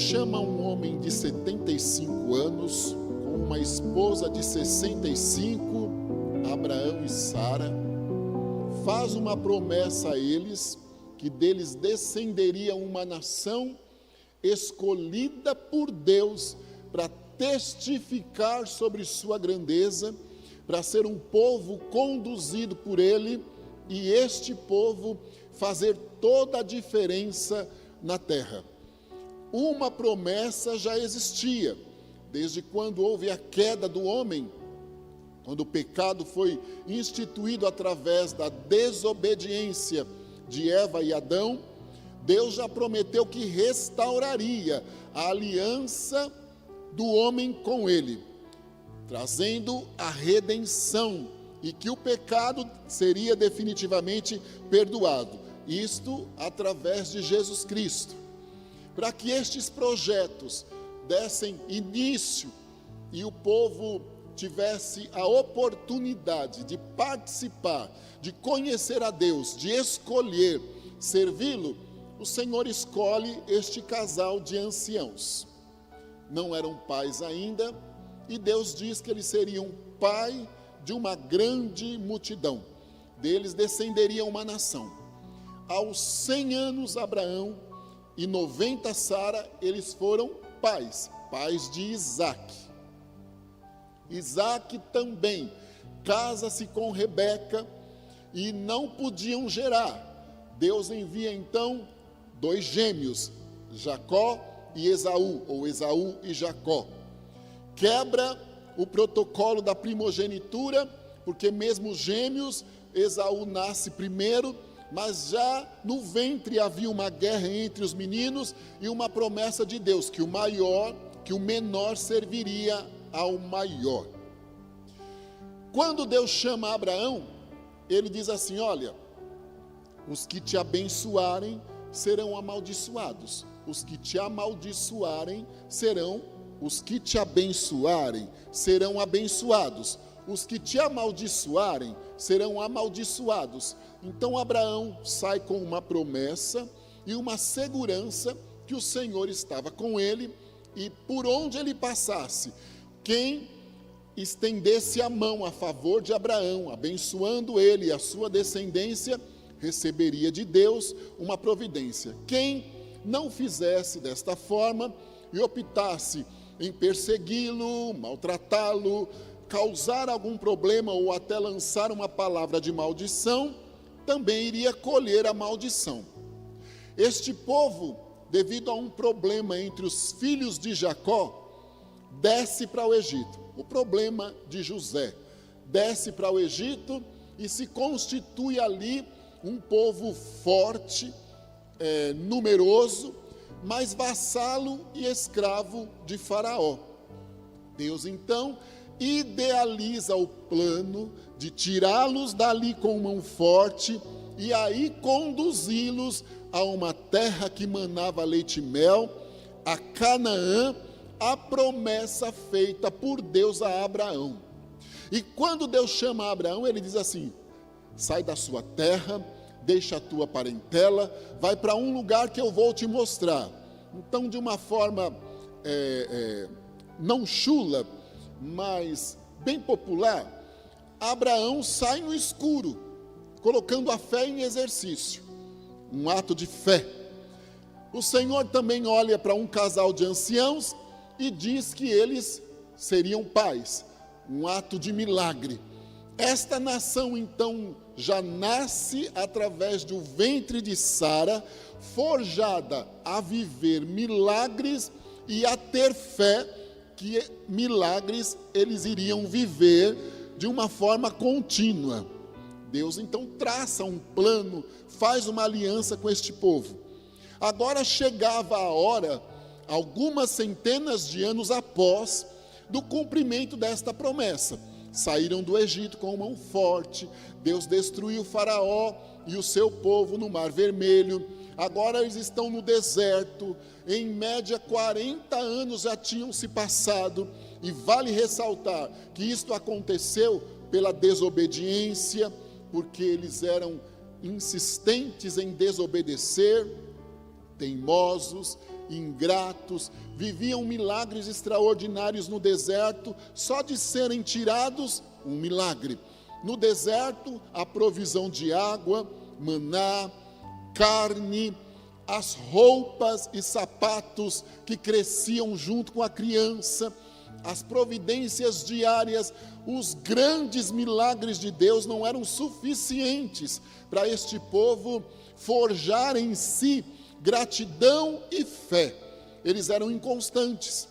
chama um homem de 75 anos, com uma esposa de 65, Abraão e Sara, faz uma promessa a eles, que deles descenderia uma nação escolhida por Deus para testificar sobre sua grandeza, para ser um povo conduzido por ele, e este povo fazer toda a diferença na terra. Uma promessa já existia, desde quando houve a queda do homem, quando o pecado foi instituído através da desobediência de Eva e Adão. Deus já prometeu que restauraria a aliança do homem com ele, trazendo a redenção, e que o pecado seria definitivamente perdoado. Isto através de Jesus Cristo. Para que estes projetos dessem início e o povo tivesse a oportunidade de participar, de conhecer a Deus, de escolher servi-lo, o Senhor escolhe este casal de anciãos. Não eram pais ainda, e Deus diz que eles seriam pai de uma grande multidão. Deles descenderia uma nação. Aos 100 anos, Abraão, e 90, Sara, eles foram pais de Isaque. Isaque também casa-se com Rebeca e não podiam gerar. Deus envia então 2 gêmeos, Jacó e Esaú, ou Esaú e Jacó. Quebra o protocolo da primogenitura, porque mesmo gêmeos, Esaú nasce primeiro, mas já no ventre havia uma guerra entre os meninos e uma promessa de Deus, que o menor serviria ao maior. Quando Deus chama Abraão, ele diz assim: olha, os que te abençoarem serão amaldiçoados, os que te abençoarem serão abençoados, os que te amaldiçoarem serão amaldiçoados. Então Abraão sai com uma promessa e uma segurança que o Senhor estava com ele, e por onde ele passasse, quem estendesse a mão a favor de Abraão, abençoando ele e a sua descendência, receberia de Deus uma providência. Quem não fizesse desta forma e optasse em persegui-lo, maltratá-lo, causar algum problema ou até lançar uma palavra de maldição, também iria colher a maldição. Este povo, devido a um problema entre os filhos de Jacó, desce para o Egito. O problema de José, desce para o Egito e se constitui ali um povo forte, numeroso, mas vassalo e escravo de Faraó. Deus então idealiza o plano de tirá-los dali com mão forte e aí conduzi-los a uma terra que manava leite e mel, a Canaã, a promessa feita por Deus a Abraão. E quando Deus chama Abraão, ele diz assim: sai da sua terra, deixa a tua parentela, vai para um lugar que eu vou te mostrar. Então, de uma forma não chula, mas bem popular, Abraão sai no escuro, colocando a fé em exercício, um ato de fé. O Senhor também olha para um casal de anciãos e diz que eles seriam pais, um ato de milagre. Esta nação então já nasce através do ventre de Sara, forjada a viver milagres e a ter fé que milagres eles iriam viver de uma forma contínua. Deus então traça um plano, faz uma aliança com este povo. Agora chegava a hora, algumas centenas de anos após, do cumprimento desta promessa. Saíram do Egito com mão forte, Deus destruiu Faraó e o seu povo no Mar Vermelho. Agora eles estão no deserto, em média 40 anos já tinham se passado, e vale ressaltar que isto aconteceu pela desobediência, porque eles eram insistentes em desobedecer, teimosos, ingratos, viviam milagres extraordinários no deserto, só de serem tirados, um milagre. No deserto, a provisão de água, maná, carne, as roupas e sapatos que cresciam junto com a criança, as providências diárias, os grandes milagres de Deus não eram suficientes para este povo forjar em si gratidão e fé. Eles eram inconstantes.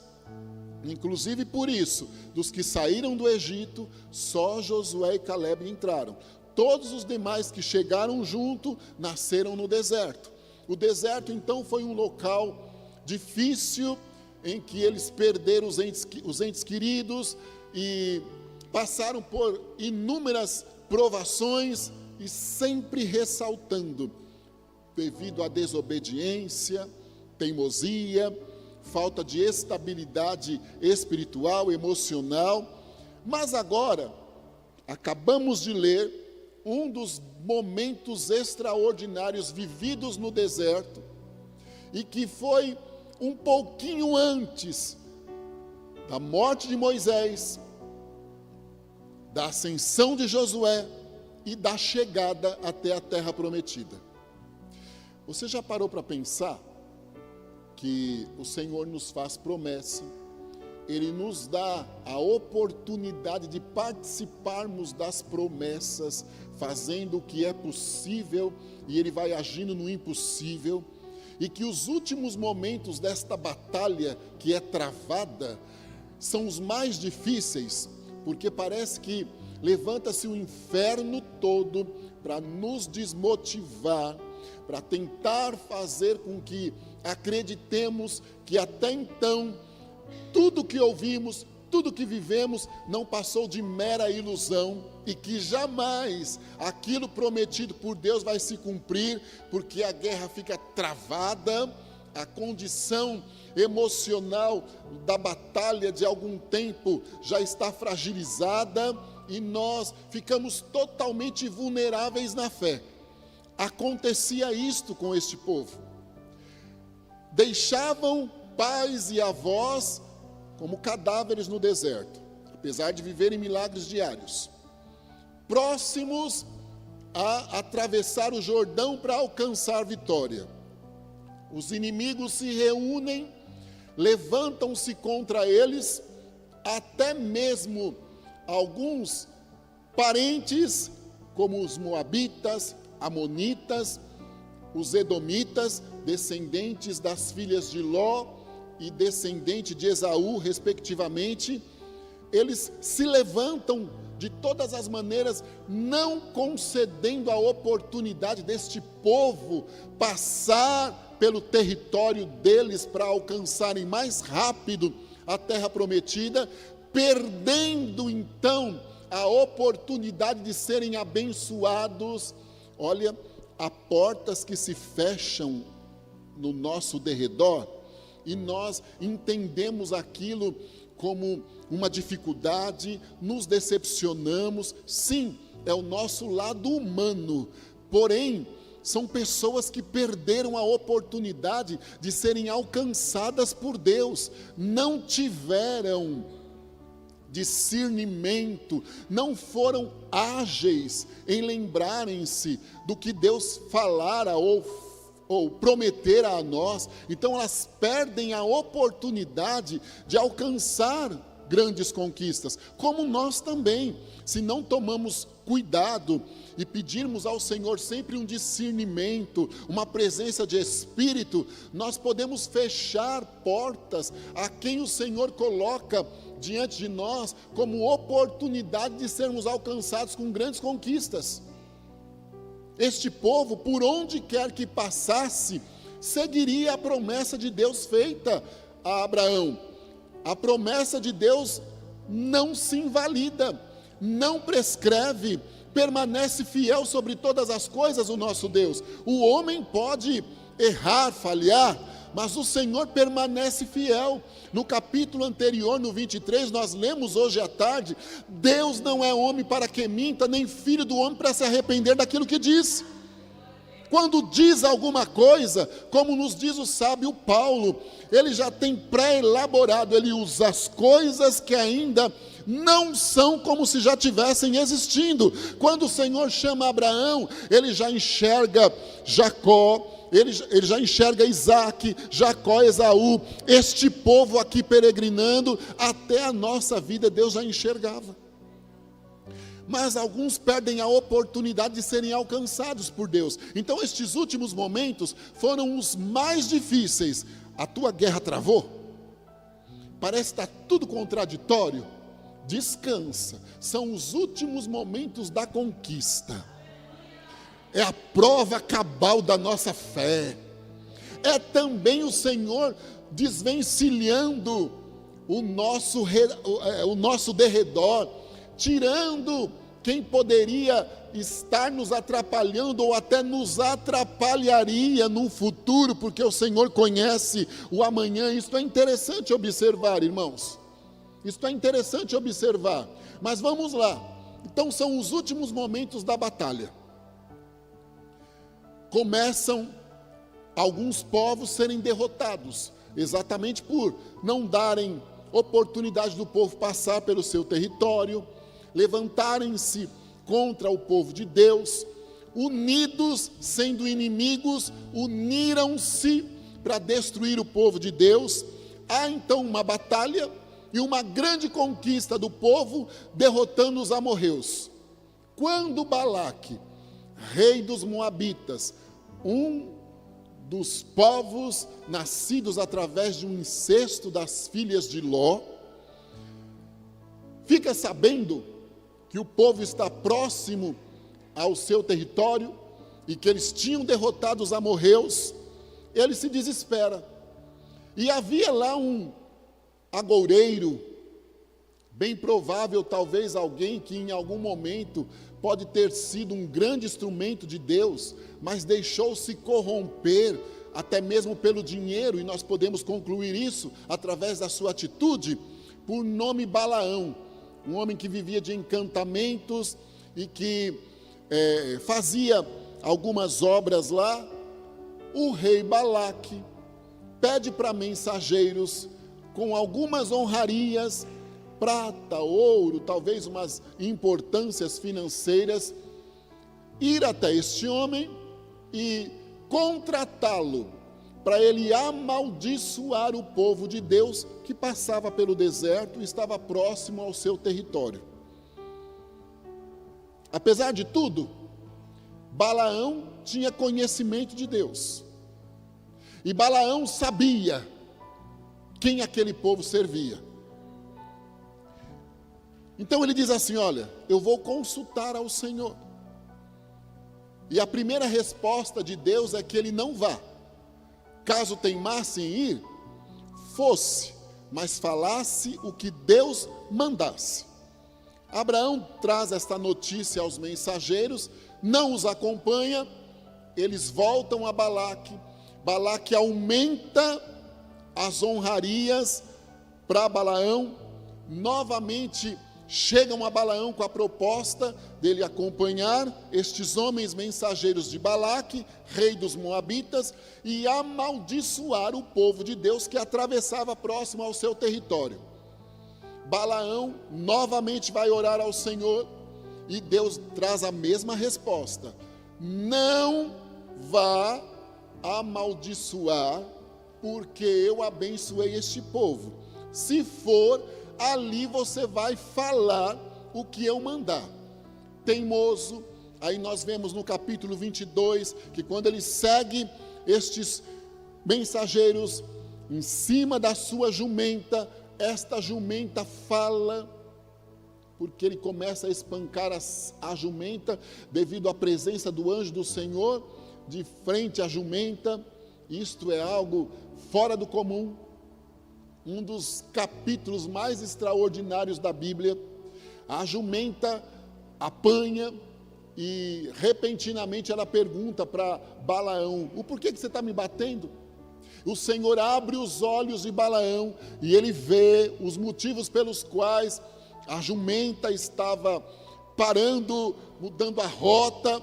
Inclusive por isso, dos que saíram do Egito, só Josué e Calebe entraram. Todos os demais que chegaram junto, nasceram no deserto. O deserto então foi um local difícil, em que eles perderam os entes queridos e passaram por inúmeras provações, e sempre ressaltando, devido à desobediência, teimosia, falta de estabilidade espiritual, emocional. Mas agora, acabamos de ler um dos momentos extraordinários vividos no deserto, e que foi um pouquinho antes da morte de Moisés, da ascensão de Josué e da chegada até a terra prometida. Você já parou para pensar que o Senhor nos faz promessa, Ele nos dá a oportunidade de participarmos das promessas, fazendo o que é possível, e Ele vai agindo no impossível, e que os últimos momentos desta batalha que é travada são os mais difíceis, porque parece que levanta-se o inferno todo para nos desmotivar, para tentar fazer com que acreditemos que até então tudo que ouvimos, tudo que vivemos não passou de mera ilusão, e que jamais aquilo prometido por Deus vai se cumprir, porque a guerra fica travada, a condição emocional da batalha de algum tempo já está fragilizada, e nós ficamos totalmente vulneráveis na fé. Acontecia isto com este povo. Deixavam pais e avós como cadáveres no deserto, apesar de viverem milagres diários, próximos a atravessar o Jordão para alcançar vitória. Os inimigos se reúnem, levantam-se contra eles, até mesmo alguns parentes, como os moabitas, amonitas, os edomitas, descendentes das filhas de Ló e descendente de Esaú, respectivamente. Eles se levantam de todas as maneiras, não concedendo a oportunidade deste povo passar pelo território deles para alcançarem mais rápido a terra prometida, perdendo então a oportunidade de serem abençoados. Olha, há portas que se fecham no nosso derredor, e nós entendemos aquilo como uma dificuldade, nos decepcionamos. Sim, é o nosso lado humano, porém, são pessoas que perderam a oportunidade de serem alcançadas por Deus, não tiveram discernimento, não foram ágeis em lembrarem-se do que Deus falara ou prometera a nós. Então elas perdem a oportunidade de alcançar grandes conquistas, como nós também, se não tomamos cuidado e pedirmos ao Senhor sempre um discernimento, uma presença de Espírito, nós podemos fechar portas a quem o Senhor coloca diante de nós como oportunidade de sermos alcançados com grandes conquistas. Este povo, por onde quer que passasse, seguiria a promessa de Deus feita a Abraão. A promessa de Deus não se invalida, não prescreve, permanece fiel sobre todas as coisas o nosso Deus. O homem pode errar, falhar, mas o Senhor permanece fiel. No capítulo anterior, no 23, nós lemos hoje à tarde: Deus não é homem para que minta, nem filho do homem para se arrepender daquilo que disse. Quando diz alguma coisa, como nos diz o sábio Paulo, ele já tem pré-elaborado, ele usa as coisas que ainda não são como se já tivessem existindo. Quando o Senhor chama Abraão, ele já enxerga Jacó, ele já enxerga Isaac, Jacó, Esaú, este povo aqui peregrinando, até a nossa vida Deus já enxergava. Mas alguns perdem a oportunidade de serem alcançados por Deus. Então estes últimos momentos foram os mais difíceis. A tua guerra travou? Parece que está tudo contraditório. Descansa, são os últimos momentos da conquista. É a prova cabal da nossa fé. É também o Senhor desvencilhando o nosso derredor, tirando quem poderia estar nos atrapalhando ou até nos atrapalharia no futuro, porque o Senhor conhece o amanhã. Isso é interessante observar, irmãos. Isso é interessante observar. Mas vamos lá. Então são os últimos momentos da batalha. Começam alguns povos serem derrotados, exatamente por não darem oportunidade do povo passar pelo seu território, levantarem-se contra o povo de Deus, unidos, sendo inimigos, uniram-se para destruir o povo de Deus. Há então uma batalha e uma grande conquista do povo, derrotando os amorreus. Quando Balaque, rei dos Moabitas, um dos povos nascidos através de um incesto das filhas de Ló, fica sabendo que o povo está próximo ao seu território e que eles tinham derrotado os amorreus, ele se desespera. E havia lá um agoureiro, bem provável, talvez alguém que em algum momento pode ter sido um grande instrumento de Deus, mas deixou-se corromper, até mesmo pelo dinheiro, e nós podemos concluir isso através da sua atitude, por nome Balaão, um homem que vivia de encantamentos e que fazia algumas obras lá. O rei Balaque pede para mensageiros com algumas honrarias, prata, ouro, talvez umas importâncias financeiras, ir até este homem e contratá-lo para ele amaldiçoar o povo de Deus que passava pelo deserto e estava próximo ao seu território. Apesar de tudo, Balaão tinha conhecimento de Deus. E Balaão sabia quem aquele povo servia. Então ele diz assim: olha, eu vou consultar ao Senhor. E a primeira resposta de Deus é que ele não vá. Caso teimasse em ir, fosse, mas falasse o que Deus mandasse. Abraão traz esta notícia aos mensageiros, não os acompanha, eles voltam a Balaque. Balaque aumenta as honrarias para Balaão, novamente chegam a Balaão com a proposta dele acompanhar estes homens mensageiros de Balaque, rei dos Moabitas, e amaldiçoar o povo de Deus que atravessava próximo ao seu território. Balaão novamente vai orar ao Senhor e Deus traz a mesma resposta: não vá amaldiçoar, porque eu abençoei este povo. Se for, ali você vai falar o que eu mandar. Teimoso. Aí nós vemos no capítulo 22, que quando ele segue estes mensageiros em cima da sua jumenta, esta jumenta fala, porque ele começa a espancar a jumenta, devido à presença do anjo do Senhor, de frente à jumenta. Isto é algo fora do comum. Um dos capítulos mais extraordinários da Bíblia. A jumenta apanha e repentinamente ela pergunta para Balaão: o porquê que você está me batendo? O Senhor abre os olhos de Balaão e ele vê os motivos pelos quais a jumenta estava parando, mudando a rota,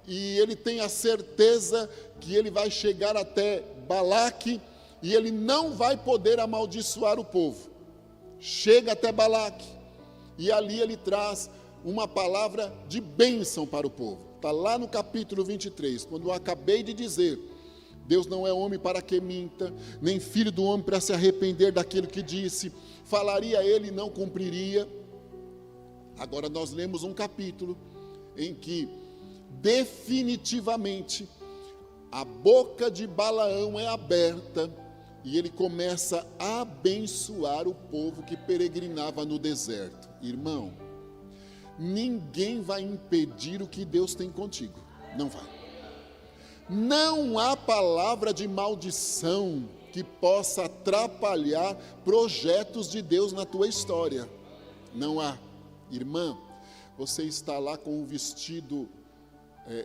e ele tem a certeza que ele vai chegar até Balaque, e ele não vai poder amaldiçoar o povo. Chega até Balaque, e ali ele traz uma palavra de bênção para o povo. Está lá no capítulo 23, quando eu acabei de dizer: Deus não é homem para que minta, nem filho do homem para se arrepender daquilo que disse. Falaria ele e não cumpriria. Agora nós lemos um capítulo em que definitivamente a boca de Balaão é aberta e ele começa a abençoar o povo que peregrinava no deserto. Irmão, ninguém vai impedir o que Deus tem contigo. Não vai. Não há palavra de maldição que possa atrapalhar projetos de Deus na tua história. Não há. Irmã, você está lá com um vestido,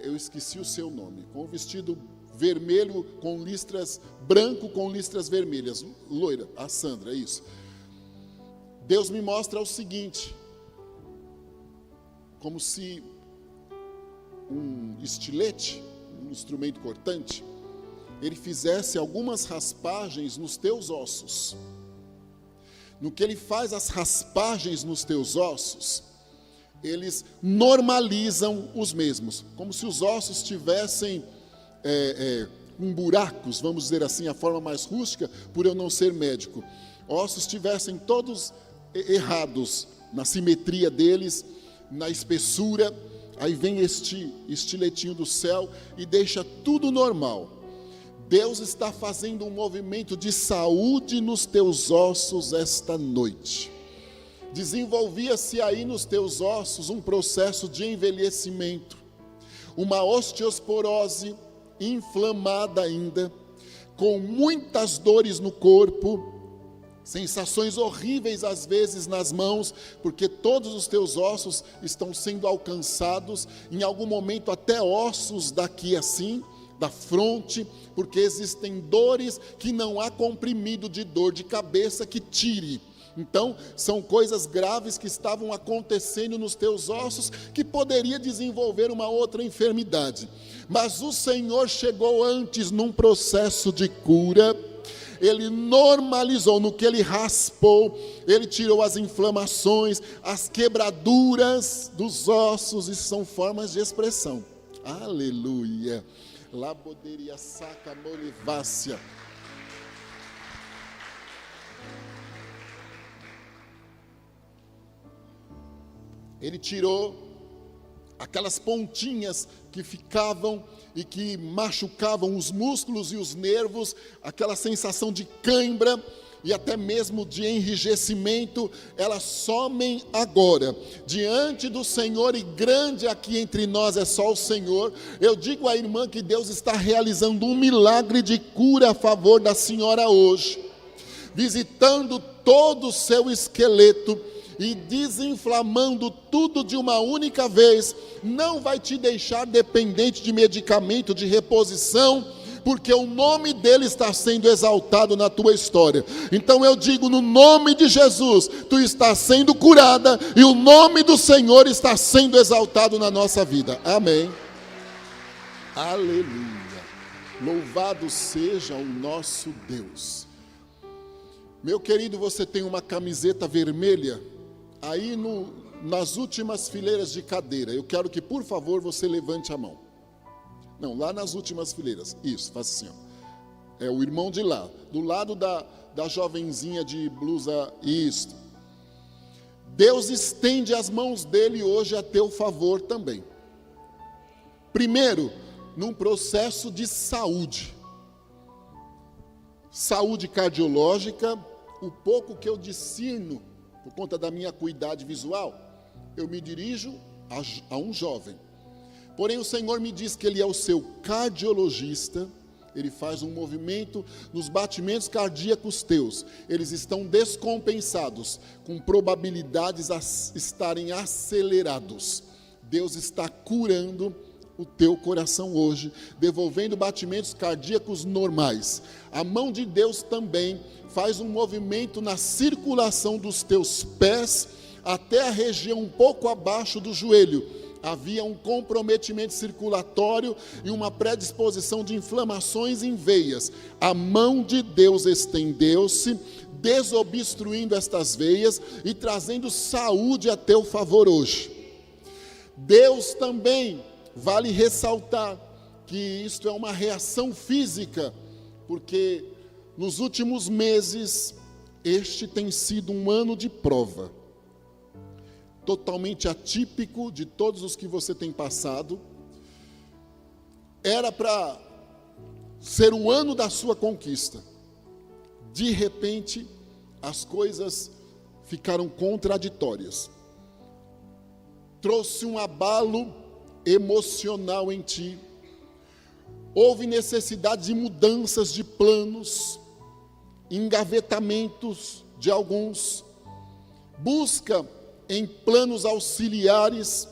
eu esqueci o seu nome, com um vestido vermelho, com listras, branco com listras vermelhas, loira, a Sandra, é isso. Deus me mostra o seguinte, como se um estilete, um instrumento cortante, ele fizesse algumas raspagens nos teus ossos. No que ele faz as raspagens nos teus ossos, eles normalizam os mesmos, como se os ossos tivessem com buracos, vamos dizer assim, a forma mais rústica, por eu não ser médico. Ossos estivessem todos errados na simetria deles, na espessura. Aí vem este estiletinho do céu e deixa tudo normal. Deus está fazendo um movimento de saúde nos teus ossos esta noite. Desenvolvia-se aí nos teus ossos um processo de envelhecimento, uma osteoporose inflamada ainda, com muitas dores no corpo, sensações horríveis às vezes nas mãos, porque todos os teus ossos estão sendo alcançados, em algum momento até ossos daqui assim, da fronte, porque existem dores que não há comprimido de dor de cabeça que tire. Então, são coisas graves que estavam acontecendo nos teus ossos, que poderia desenvolver uma outra enfermidade. Mas o Senhor chegou antes num processo de cura. Ele normalizou, no que ele raspou, ele tirou as inflamações, as quebraduras dos ossos, e são formas de expressão. Aleluia. Laboderia saca molivácia. Ele tirou aquelas pontinhas que ficavam e que machucavam os músculos e os nervos, aquela sensação de cãibra e até mesmo de enrijecimento, elas somem agora, diante do Senhor, e grande aqui entre nós é só o Senhor. Eu digo à irmã que Deus está realizando um milagre de cura a favor da senhora hoje, visitando todo o seu esqueleto, e desinflamando tudo de uma única vez. Não vai te deixar dependente de medicamento, de reposição, porque o nome dele está sendo exaltado na tua história. Então eu digo, no nome de Jesus, tu estás sendo curada, e o nome do Senhor está sendo exaltado na nossa vida. Amém. Aleluia. Louvado seja o nosso Deus. Meu querido, você tem uma camiseta vermelha aí nas últimas fileiras de cadeira. Eu quero que, por favor, você levante a mão. Não, lá nas últimas fileiras. Isso, faça assim, ó. É o irmão de lá, do lado da jovenzinha de blusa. Isso. Deus estende as mãos dele hoje a teu favor também. Primeiro, num processo de saúde. Saúde cardiológica. O pouco que eu discerno, por conta da minha acuidade visual, eu me dirijo a um jovem. Porém, o Senhor me diz que Ele é o seu cardiologista. Ele faz um movimento nos batimentos cardíacos teus. Eles estão descompensados, com probabilidades a estarem acelerados. Deus está curando o teu coração hoje, devolvendo batimentos cardíacos normais. A mão de Deus também faz um movimento na circulação dos teus pés, até a região um pouco abaixo do joelho, havia um comprometimento circulatório e uma predisposição de inflamações em veias. A mão de Deus estendeu-se, desobstruindo estas veias e trazendo saúde a teu favor hoje. Deus também, vale ressaltar que isto é uma reação física, porque nos últimos meses, este tem sido um ano de prova, totalmente atípico de todos os que você tem passado. Era para ser o ano da sua conquista. De repente, as coisas ficaram contraditórias. Trouxe um abalo emocional em ti. Houve necessidade de mudanças de planos, engavetamentos de alguns, busca em planos auxiliares,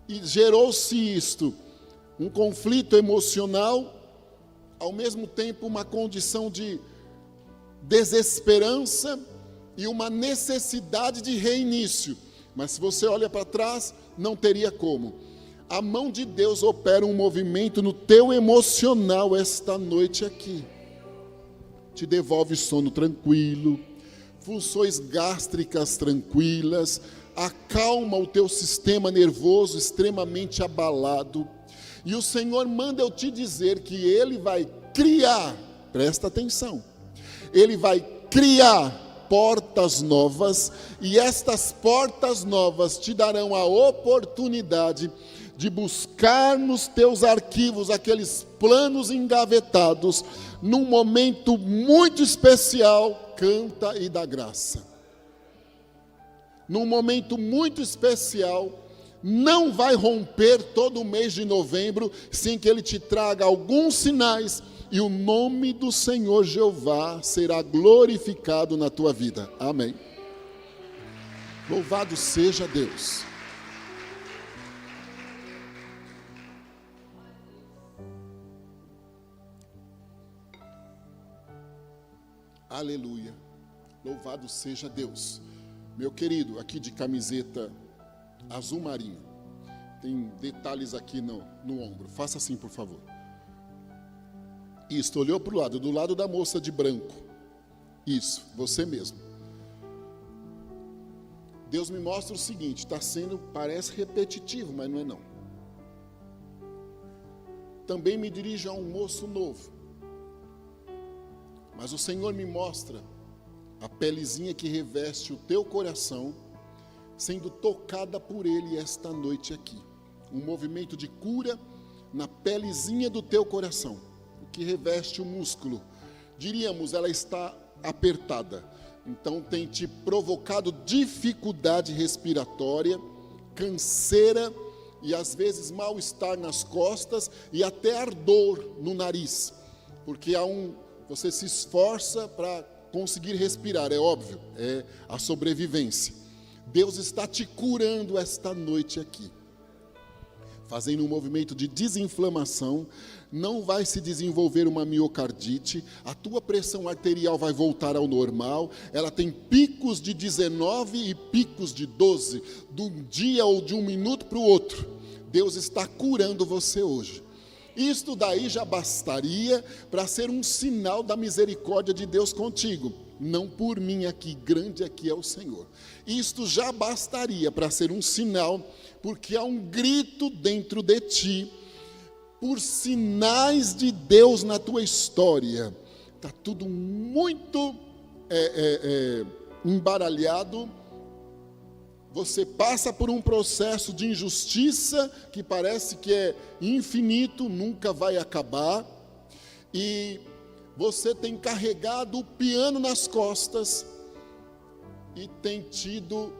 e gerou-se isto, um conflito emocional, ao mesmo tempo uma condição de desesperança e uma necessidade de reinício. Mas se você olha para trás, não teria como. A mão de Deus opera um movimento no teu emocional esta noite aqui. Te devolve sono tranquilo, funções gástricas tranquilas, acalma o teu sistema nervoso extremamente abalado. E o Senhor manda eu te dizer que Ele vai criar, presta atenção, Ele vai criar portas novas, e estas portas novas te darão a oportunidade de buscar nos teus arquivos aqueles planos engavetados, num momento muito especial, canta e dá graça. Num momento muito especial, não vai romper todo o mês de novembro, sem que Ele te traga alguns sinais, e o nome do Senhor Jeová será glorificado na tua vida. Amém. Louvado seja Deus. Aleluia, louvado seja Deus. Meu querido, aqui de camiseta azul marinho, tem detalhes aqui no ombro, faça assim por favor. Isso, olhou para o lado, do lado da moça de branco, isso, você mesmo. Deus me mostra o seguinte, parece repetitivo, mas não é não. Também me dirijo a um moço novo. Mas o Senhor me mostra a pelezinha que reveste o teu coração, sendo tocada por Ele esta noite aqui. Um movimento de cura na pelezinha do teu coração, o que reveste o músculo. Diríamos, ela está apertada. Então tem te provocado dificuldade respiratória, canseira e às vezes mal-estar nas costas e até ardor no nariz. Porque você se esforça para conseguir respirar, é óbvio, é a sobrevivência. Deus está te curando esta noite aqui, fazendo um movimento de desinflamação. Não vai se desenvolver uma miocardite, a tua pressão arterial vai voltar ao normal. Ela tem picos de 19 e picos de 12, de um dia ou de um minuto para o outro. Deus está curando você hoje. Isto daí já bastaria para ser um sinal da misericórdia de Deus contigo. Não por mim aqui, grande aqui é o Senhor. Isto já bastaria para ser um sinal, porque há um grito dentro de ti, por sinais de Deus na tua história. Está tudo muito embaralhado. Você passa por um processo de injustiça que parece que é infinito, nunca vai acabar. E você tem carregado o piano nas costas e tem tido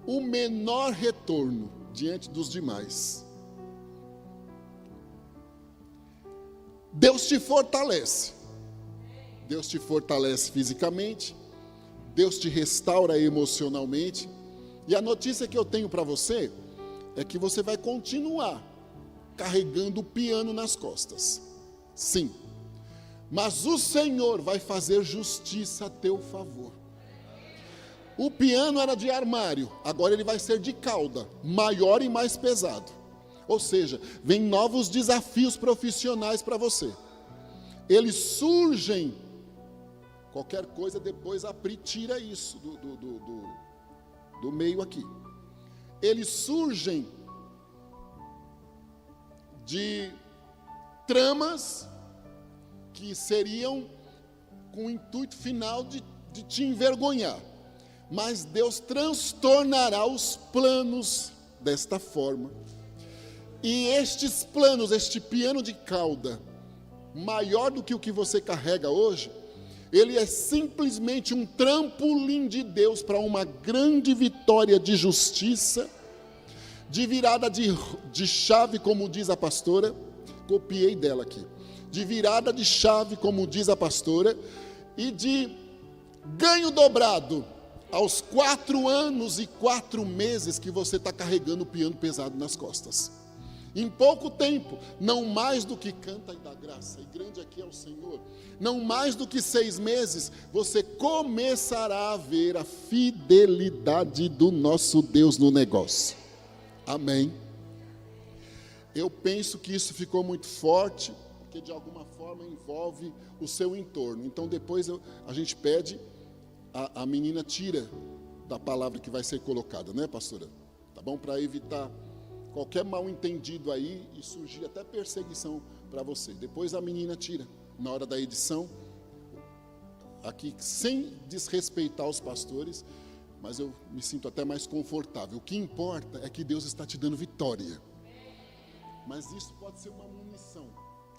o menor retorno diante dos demais. Deus te fortalece. Deus te fortalece fisicamente. Deus te restaura emocionalmente. E a notícia que eu tenho para você é que você vai continuar carregando o piano nas costas. Sim. Mas o Senhor vai fazer justiça a teu favor. O piano era de armário, agora ele vai ser de cauda, maior e mais pesado. Ou seja, vem novos desafios profissionais para você. Eles surgem, qualquer coisa depois a Pri tira isso do meio aqui. Eles surgem de tramas que seriam com o intuito final de te envergonhar. Mas Deus transtornará os planos desta forma. E estes planos, este piano de cauda, maior do que o que você carrega hoje, ele é simplesmente um trampolim de Deus para uma grande vitória de justiça, de virada de chave, como diz a pastora, copiei dela aqui, de virada de chave, como diz a pastora, e de ganho dobrado aos 4 anos e 4 meses que você está carregando o piano pesado nas costas. Em pouco tempo, não mais do que canta e dá graça, e grande aqui é o Senhor, não mais do que 6 meses, você começará a ver a fidelidade do nosso Deus no negócio. Amém? Eu penso que isso ficou muito forte, porque de alguma forma envolve o seu entorno. Então depois a gente pede, a menina tira da palavra que vai ser colocada, né, pastora? Tá bom? Para evitar qualquer mal entendido aí e surgir até perseguição para você. Depois a menina tira, na hora da edição, aqui sem desrespeitar os pastores, mas eu me sinto até mais confortável. O que importa é que Deus está te dando vitória. Mas isso pode ser uma munição.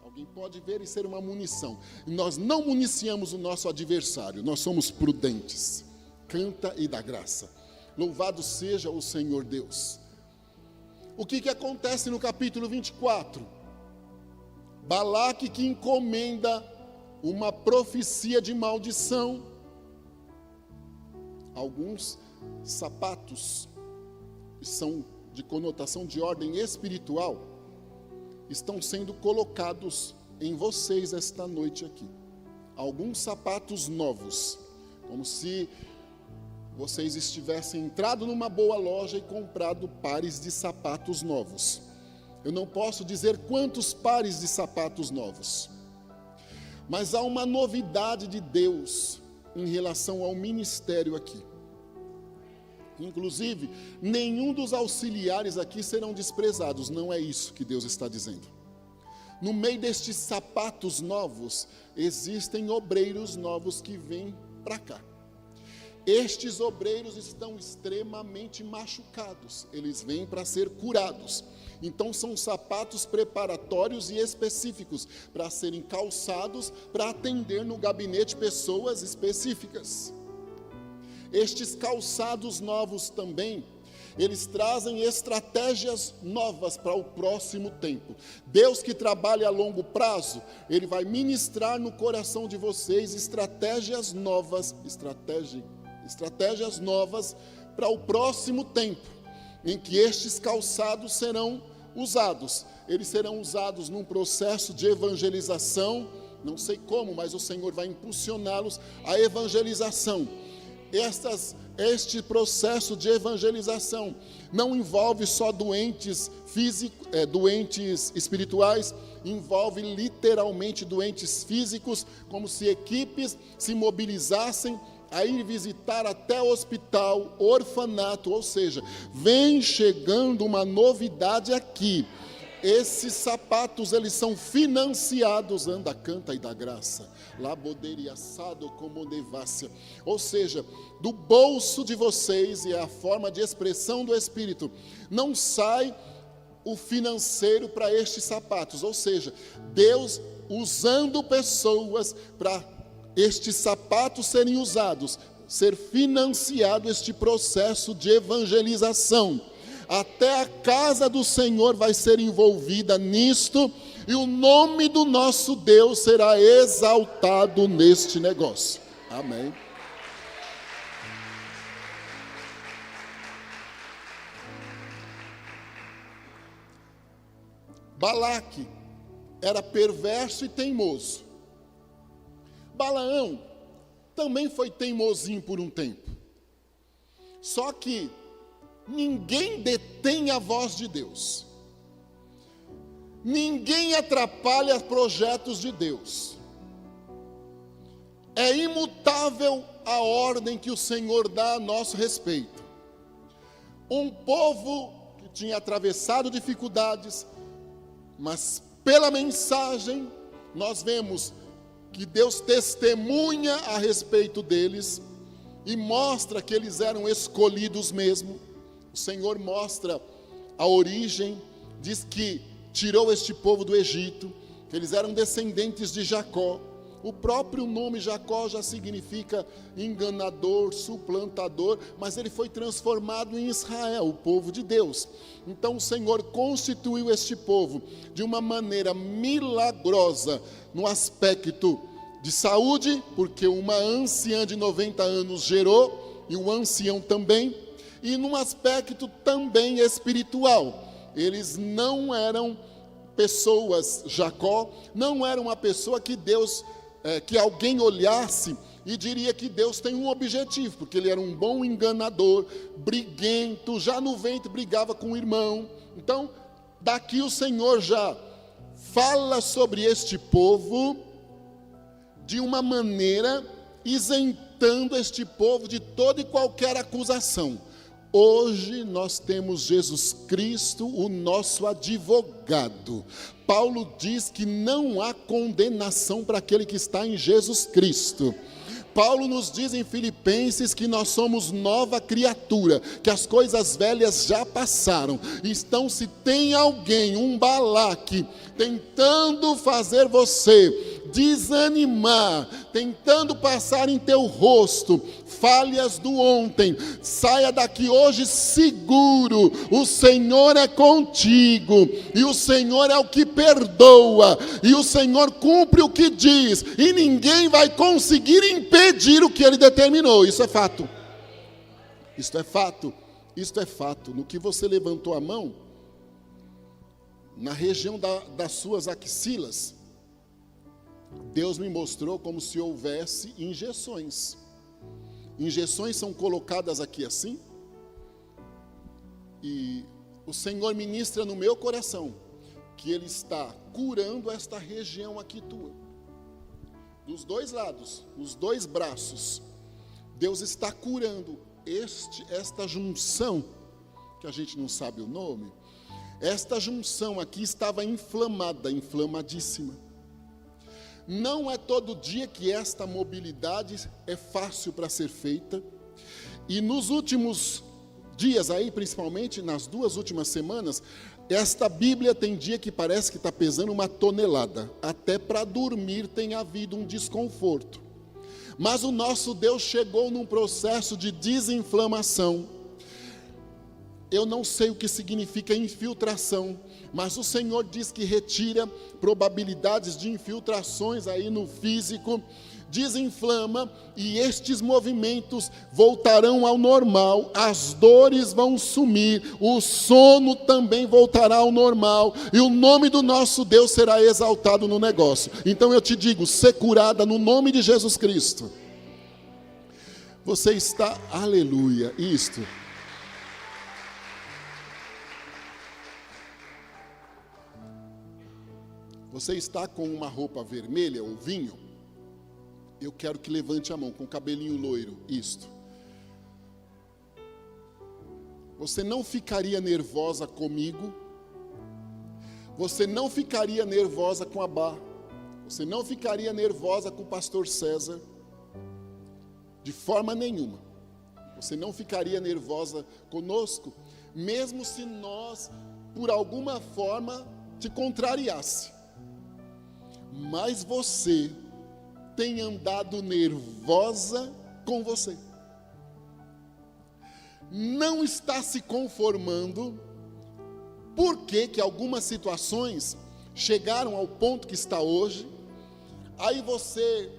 Alguém pode ver e ser uma munição. E nós não municiamos o nosso adversário, nós somos prudentes. Canta e dá graça. Louvado seja o Senhor Deus. O que acontece no capítulo 24? Balaque que encomenda uma profecia de maldição. Alguns sapatos que são de conotação de ordem espiritual estão sendo colocados em vocês esta noite aqui. Alguns sapatos novos, como se vocês estivessem entrado numa boa loja e comprado pares de sapatos novos. Eu não posso dizer quantos pares de sapatos novos, mas há uma novidade de Deus em relação ao ministério aqui. Inclusive, nenhum dos auxiliares aqui serão desprezados, não é isso que Deus está dizendo. No meio destes sapatos novos, existem obreiros novos que vêm para cá. Estes obreiros estão extremamente machucados, eles vêm para ser curados. Então são sapatos preparatórios e específicos para serem calçados para atender no gabinete pessoas específicas. Estes calçados novos também, eles trazem estratégias novas para o próximo tempo. Deus que trabalha a longo prazo, Ele vai ministrar no coração de vocês estratégias novas para o próximo tempo, em que estes calçados serão usados. Eles serão usados num processo de evangelização, não sei como, mas o Senhor vai impulsioná-los à evangelização. Este processo de evangelização não envolve só doentes doentes espirituais, envolve literalmente doentes físicos, como se equipes se mobilizassem a ir visitar até hospital, orfanato, ou seja, vem chegando uma novidade aqui. Esses sapatos, eles são financiados, anda, canta e dá graça, laboderiaçado como devácia, ou seja, do bolso de vocês, e é a forma de expressão do Espírito, não sai o financeiro para estes sapatos, ou seja, Deus usando pessoas para estes sapatos serem usados, ser financiado este processo de evangelização. Até a casa do Senhor vai ser envolvida nisto, e o nome do nosso Deus será exaltado neste negócio. Amém. Balaque era perverso e teimoso. Balaão também foi teimosinho por um tempo. Só que ninguém detém a voz de Deus. Ninguém atrapalha projetos de Deus. É imutável a ordem que o Senhor dá a nosso respeito. Um povo que tinha atravessado dificuldades, mas pela mensagem nós vemos que Deus testemunha a respeito deles e mostra que eles eram escolhidos mesmo. O Senhor mostra a origem, diz que tirou este povo do Egito, que eles eram descendentes de Jacó. O próprio nome Jacó já significa enganador, suplantador, mas ele foi transformado em Israel, o povo de Deus. Então o Senhor constituiu este povo de uma maneira milagrosa, no aspecto de saúde, porque uma anciã de 90 anos gerou, e um ancião também, e num aspecto também espiritual. Eles não eram pessoas, Jacó não era uma pessoa que Deus, que alguém olhasse e diria que Deus tem um objetivo, porque ele era um bom enganador, briguento, já no ventre brigava com o irmão. Então, daqui o Senhor já fala sobre este povo de uma maneira isentando este povo de toda e qualquer acusação. Hoje nós temos Jesus Cristo, o nosso advogado. Paulo diz que não há condenação para aquele que está em Jesus Cristo. Paulo nos diz em Filipenses que nós somos nova criatura, que as coisas velhas já passaram. Então, se tem alguém, um Balaque, tentando fazer você desanimar, tentando passar em teu rosto falhas do ontem, saia daqui hoje seguro. O Senhor é contigo, e o Senhor é o que perdoa, e o Senhor cumpre o que diz, e ninguém vai conseguir impedir o que Ele determinou. Isso é fato. Isto é fato. Isto é fato. No que você levantou a mão, na região das suas axilas, Deus me mostrou como se houvesse injeções. Injeções são colocadas aqui assim, e o Senhor ministra no meu coração que Ele está curando esta região aqui tua, dos dois lados, os dois braços. Deus está curando esta junção, que a gente não sabe o nome. Esta junção aqui estava inflamada, inflamadíssima. Não é todo dia que esta mobilidade é fácil para ser feita. E nos últimos dias aí, principalmente nas 2 últimas semanas, esta Bíblia tem dia que parece que está pesando 1 tonelada. Até para dormir tem havido um desconforto. Mas o nosso Deus chegou num processo de desinflamação. Eu não sei o que significa infiltração, mas o Senhor diz que retira probabilidades de infiltrações aí no físico, desinflama, e estes movimentos voltarão ao normal, as dores vão sumir, o sono também voltará ao normal, e o nome do nosso Deus será exaltado no negócio. Então eu te digo, ser curada no nome de Jesus Cristo. Você está, aleluia, isto. Você está com uma roupa vermelha ou vinho? Eu quero que levante a mão, com o cabelinho loiro, isto. Você não ficaria nervosa comigo? Você não ficaria nervosa com a Bá? Você não ficaria nervosa com o pastor César? De forma nenhuma. Você não ficaria nervosa conosco? Mesmo se nós, por alguma forma, te contrariasse. Mas você tem andado nervosa com você. Não está se conformando. Por que algumas situações chegaram ao ponto que está hoje? Aí você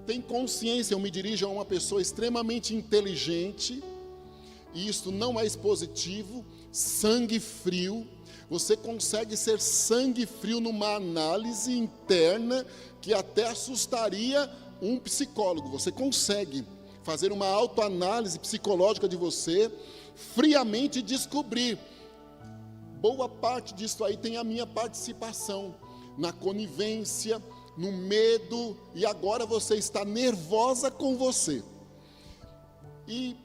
tem consciência, eu me dirijo a uma pessoa extremamente inteligente, e isto não é expositivo, sangue frio. Você consegue ser sangue frio numa análise interna que até assustaria um psicólogo. Você consegue. fazer uma autoanálise psicológica de você, friamente descobrir. Boa parte disso aí tem a minha participação, na conivência, no medo, e agora você está nervosa com você. E,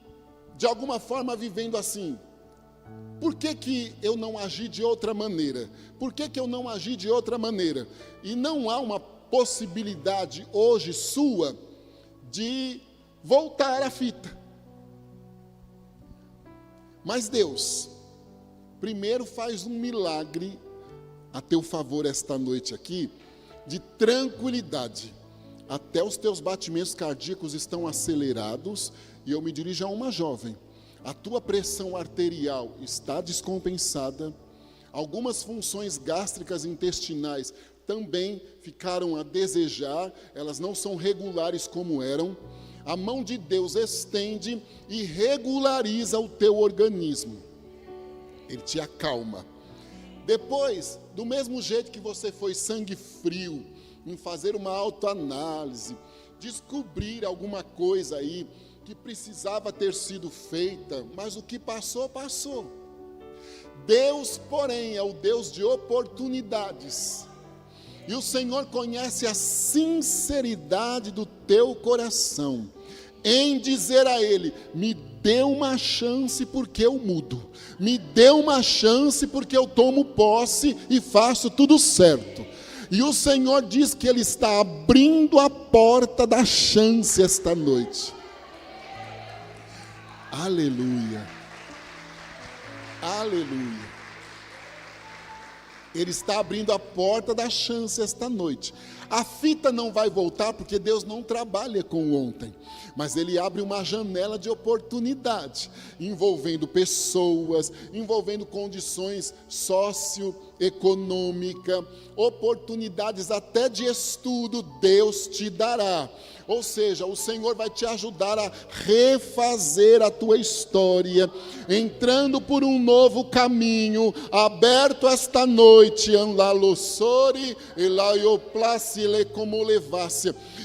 de alguma forma, vivendo assim. Por que eu não agi de outra maneira? Por que eu não agi de outra maneira? E não há uma possibilidade hoje sua de voltar à fita. Mas Deus, primeiro faz um milagre a teu favor esta noite aqui, de tranquilidade. Até os teus batimentos cardíacos estão acelerados, e eu me dirijo a uma jovem. A tua pressão arterial está descompensada, algumas funções gástricas e intestinais também ficaram a desejar, elas não são regulares como eram. A mão de Deus estende e regulariza o teu organismo. Ele te acalma. Depois, do mesmo jeito que você foi sangue frio, em fazer uma autoanálise, descobrir alguma coisa aí que precisava ter sido feita, mas o que passou, passou. Deus, porém, é o Deus de oportunidades. E o Senhor conhece a sinceridade do teu coração, em dizer a Ele: me dê uma chance porque eu mudo, me dê uma chance porque eu tomo posse e faço tudo certo. E o Senhor diz que Ele está abrindo a porta da chance esta noite. Aleluia, aleluia. Ele está abrindo a porta da chance esta noite. A fita não vai voltar porque Deus não trabalha com ontem, mas Ele abre uma janela de oportunidade, envolvendo pessoas, envolvendo condições socioeconômicas, oportunidades até de estudo Deus te dará. Ou seja, o Senhor vai te ajudar a refazer a tua história, entrando por um novo caminho, aberto esta noite,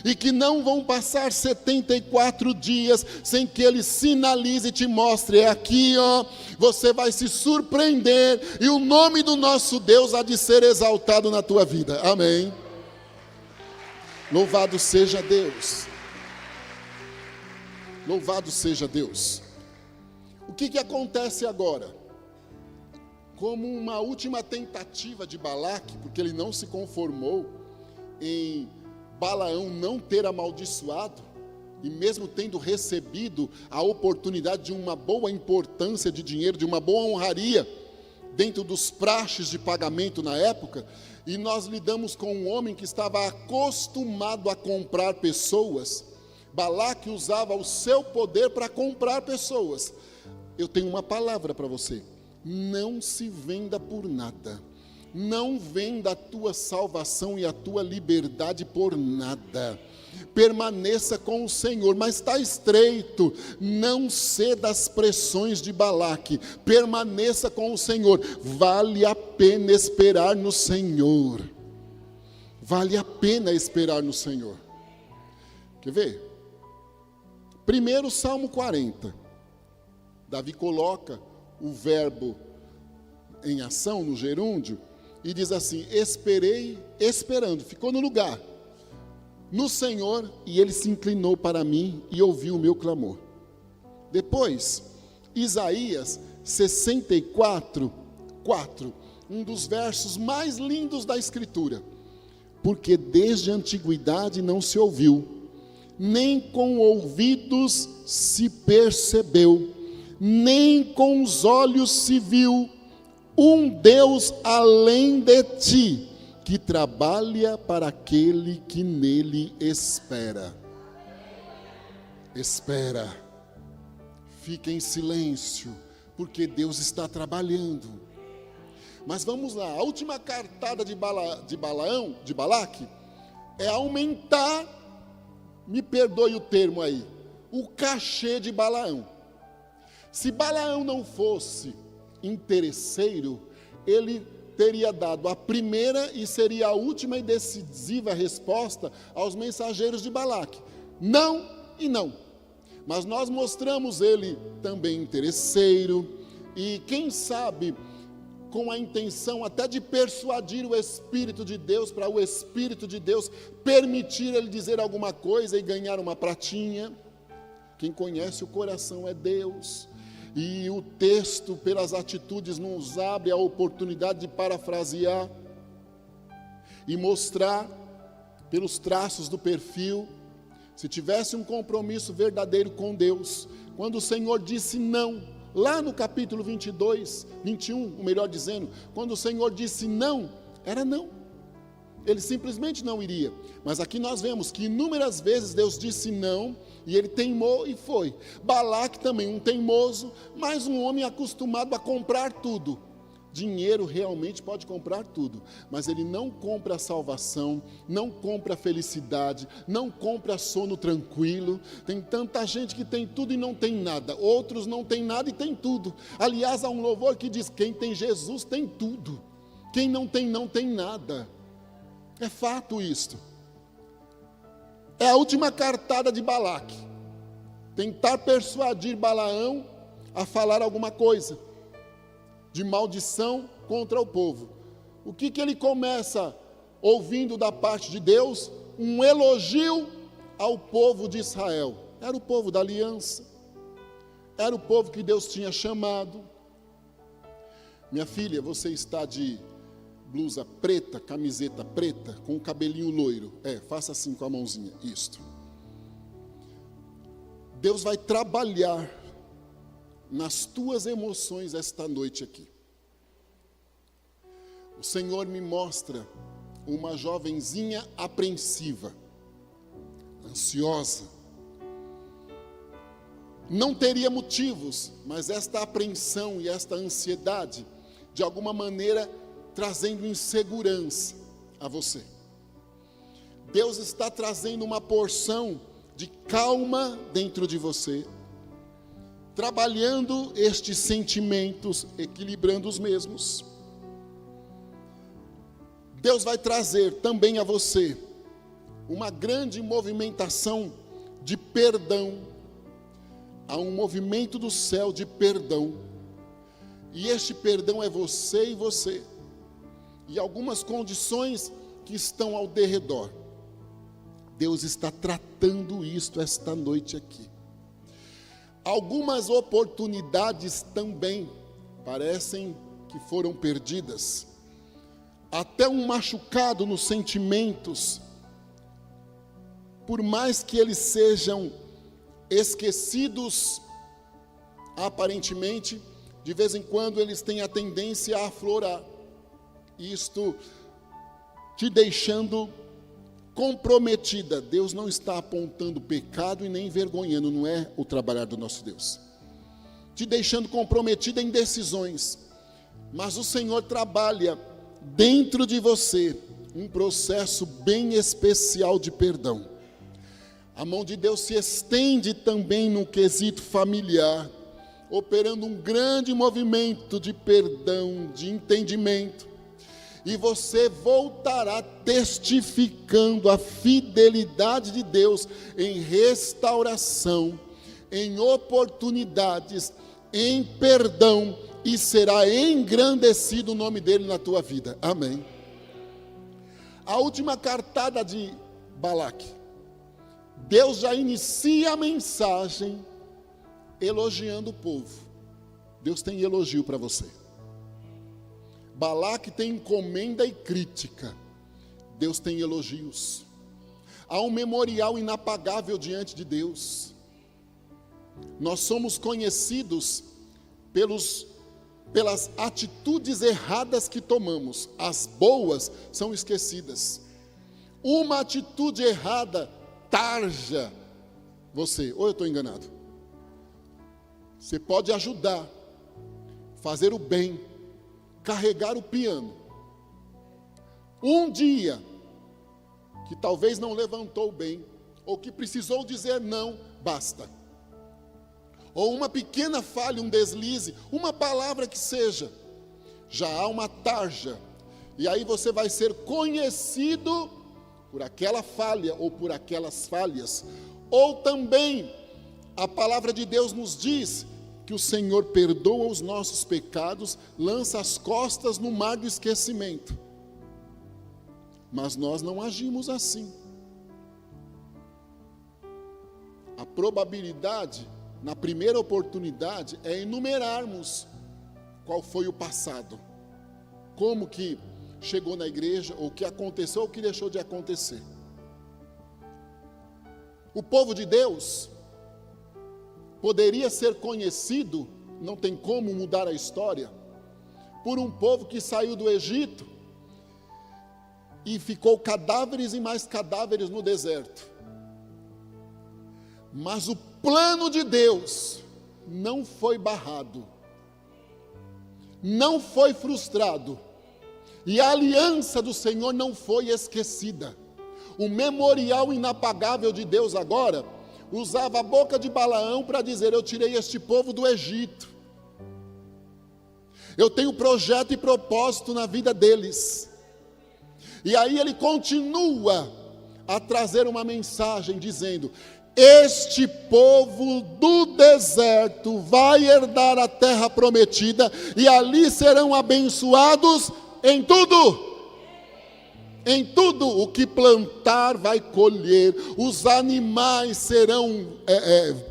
e que não vão passar 74 dias sem que Ele sinalize e te mostre: é aqui, ó, você vai se surpreender, e o nome do nosso Deus há de ser exaltado na tua vida. Amém. Louvado seja Deus. Louvado seja Deus. O que acontece agora? Como uma última tentativa de Balaque, porque ele não se conformou em Balaão não ter amaldiçoado, e mesmo tendo recebido a oportunidade de uma boa importância de dinheiro, de uma boa honraria, dentro dos praxes de pagamento na época, e nós lidamos com um homem que estava acostumado a comprar pessoas. Balaque usava o seu poder para comprar pessoas. Eu tenho uma palavra para você: não se venda por nada. Não venda a tua salvação e a tua liberdade por nada. Permaneça com o Senhor, mas está estreito, não ceda às pressões de Balaque, permaneça com o Senhor. Vale a pena esperar no Senhor, vale a pena esperar no Senhor. Quer ver? Primeiro, Salmo 40, Davi coloca o verbo em ação no gerúndio, e diz assim: esperei, esperando, ficou no lugar, no Senhor, e Ele se inclinou para mim e ouviu o meu clamor. Depois, Isaías 64, 4, um dos versos mais lindos da Escritura: porque desde a antiguidade não se ouviu, nem com ouvidos se percebeu, nem com os olhos se viu, um Deus além de ti, que trabalha para aquele que nele espera. Espera, fica em silêncio, porque Deus está trabalhando. Mas vamos lá, a última cartada de Balaque, é aumentar, me perdoe o termo aí, o cachê de Balaão. Se Balaão não fosse interesseiro, ele teria dado a primeira e seria a última e decisiva resposta aos mensageiros de Balaque: não e não. mas nós mostramos ele também interesseiro, e quem sabe com a intenção até de persuadir o Espírito de Deus, para o Espírito de Deus permitir ele dizer alguma coisa e ganhar uma pratinha. Quem conhece o coração é Deus, e o texto, pelas atitudes, nos abre a oportunidade de parafrasear e mostrar, pelos traços do perfil, se tivesse um compromisso verdadeiro com Deus, quando o Senhor disse não, lá no capítulo 22, 21, o melhor dizendo, quando o Senhor disse não, era não, ele simplesmente não iria. Mas aqui nós vemos que inúmeras vezes Deus disse não, e ele teimou e foi. Balaque também, um teimoso, mas um homem acostumado a comprar tudo. Dinheiro realmente pode comprar tudo, mas ele não compra a salvação, não compra a felicidade, não compra sono tranquilo. Tem tanta gente que tem tudo e não tem nada, outros não tem nada e tem tudo. Aliás, há um louvor que diz: quem tem Jesus tem tudo, quem não tem nada. É fato isto. É a última cartada de Balaque, tentar persuadir Balaão a falar alguma coisa de maldição contra o povo. O que ele começa ouvindo da parte de Deus? Um elogio ao povo de Israel. Era o povo da aliança, era o povo que Deus tinha chamado. Minha filha, você está de blusa preta, camiseta preta, com o cabelinho loiro. Faça assim com a mãozinha, isto. Deus vai trabalhar nas tuas emoções esta noite aqui. O Senhor me mostra uma jovenzinha apreensiva, ansiosa. Não teria motivos, mas esta apreensão e esta ansiedade, de alguma maneira, trazendo insegurança a você. Deus está trazendo uma porção de calma dentro de você, trabalhando estes sentimentos, equilibrando os mesmos. Deus vai trazer também a você uma grande movimentação de perdão. Há um movimento do céu de perdão, e este perdão é você e você, e algumas condições que estão ao derredor. Deus está tratando isto esta noite aqui. Algumas oportunidades também parecem que foram perdidas. Até um machucado nos sentimentos, por mais que eles sejam esquecidos, aparentemente, de vez em quando eles têm a tendência a aflorar. Isto te deixando comprometida. Deus não está apontando pecado e nem envergonhando, não é o trabalhar do nosso Deus. Te deixando comprometida em decisões, mas o Senhor trabalha dentro de você um processo bem especial de perdão. A mão de Deus se estende também no quesito familiar, operando um grande movimento de perdão, de entendimento. E você voltará testificando a fidelidade de Deus em restauração, em oportunidades, em perdão, e será engrandecido o nome dele na tua vida. Amém. A última cartada de Balaque, Deus já inicia a mensagem elogiando o povo. Deus tem elogio para você. Balaque tem encomenda e crítica. Deus tem elogios. Há um memorial inapagável diante de Deus. Nós somos conhecidos pelas atitudes erradas que tomamos. As boas são esquecidas. Uma atitude errada tarja você. Ou eu estou enganado? Você pode ajudar, fazer o bem, carregar o piano. Um dia que talvez não levantou bem, ou que precisou dizer não, basta. Ou uma pequena falha, um deslize, uma palavra que seja, já há uma tarja, e aí você vai ser conhecido por aquela falha, ou por aquelas falhas, ou também a palavra de Deus nos diz que o Senhor perdoa os nossos pecados, lança as costas no mar do esquecimento. Mas nós não agimos assim. A probabilidade, na primeira oportunidade, é enumerarmos qual foi o passado. Como que chegou na igreja, ou o que aconteceu, ou o que deixou de acontecer. O povo de Deus poderia ser conhecido, não tem como mudar a história, por um povo que saiu do Egito e ficou cadáveres e mais cadáveres no deserto. Mas o plano de Deus não foi barrado, não foi frustrado, e a aliança do Senhor não foi esquecida. O memorial inapagável de Deus agora usava a boca de Balaão para dizer: eu tirei este povo do Egito, eu tenho projeto e propósito na vida deles. E aí ele continua a trazer uma mensagem dizendo: este povo do deserto vai herdar a terra prometida, e ali serão abençoados em tudo. Em tudo o que plantar vai colher, os animais serão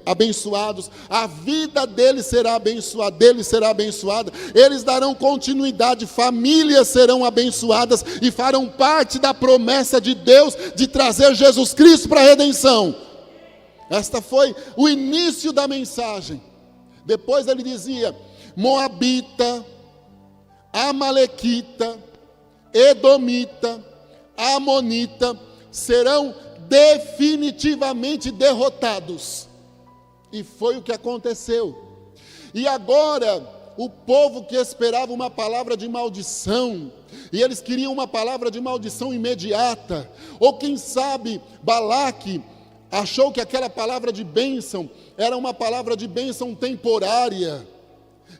abençoados, a vida deles será abençoada, eles darão continuidade, famílias serão abençoadas e farão parte da promessa de Deus de trazer Jesus Cristo para a redenção. Esta foi o início da mensagem. Depois ele dizia: Moabita, Amalequita, Edomita, Amonita serão definitivamente derrotados. E foi o que aconteceu. E agora, o povo que esperava uma palavra de maldição, e eles queriam uma palavra de maldição imediata, ou quem sabe Balaque achou que aquela palavra de bênção era uma palavra de bênção temporária.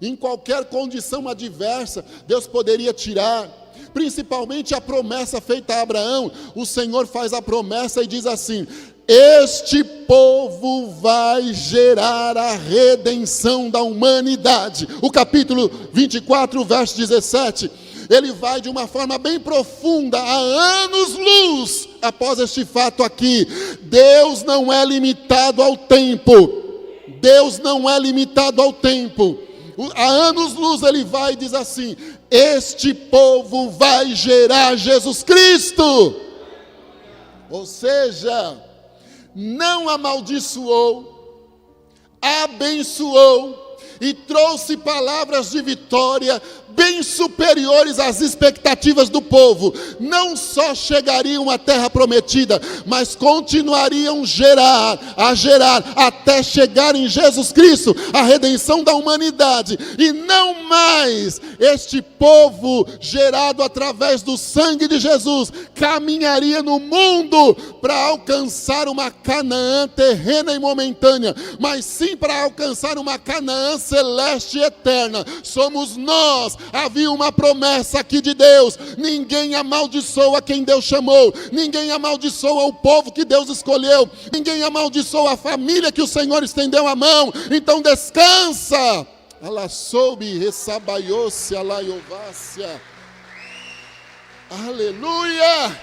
Em qualquer condição adversa, Deus poderia tirar. Principalmente a promessa feita a Abraão. O Senhor faz a promessa e diz assim: este povo vai gerar a redenção da humanidade. O capítulo 24, verso 17, ele vai de uma forma bem profunda, há anos-luz após este fato aqui. Deus não é limitado ao tempo. Deus não é limitado ao tempo. Há anos-luz ele vai e diz assim: este povo vai gerar Jesus Cristo. Ou seja, não amaldiçoou, abençoou e trouxe palavras de vitória bem superiores às expectativas do povo. Não só chegariam à terra prometida, mas continuariam a gerar até chegar em Jesus Cristo, a redenção da humanidade. E não mais este povo gerado através do sangue de Jesus caminharia no mundo para alcançar uma Canaã terrena e momentânea, mas sim para alcançar uma Canaã celeste e eterna. Somos nós. Havia uma promessa aqui de Deus. Ninguém amaldiçoa quem Deus chamou, ninguém amaldiçoa o povo que Deus escolheu, ninguém amaldiçoa a família que o Senhor estendeu a mão. Então descansa. Ela soube, ressabaiou-se, alaiovácia. Aleluia!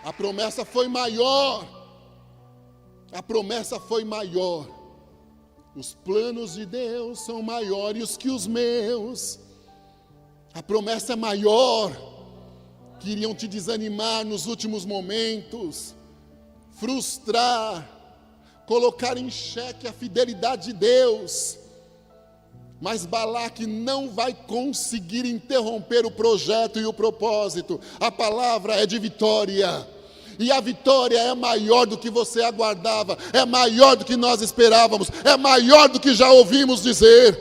A promessa foi maior. A promessa foi maior. Os planos de Deus são maiores que os meus. A promessa é maior. Queriam te desanimar nos últimos momentos, frustrar, colocar em xeque a fidelidade de Deus. Mas Balaque não vai conseguir interromper o projeto e o propósito. A palavra é de vitória. E a vitória é maior do que você aguardava, é maior do que nós esperávamos, é maior do que já ouvimos dizer.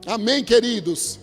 Amém, queridos?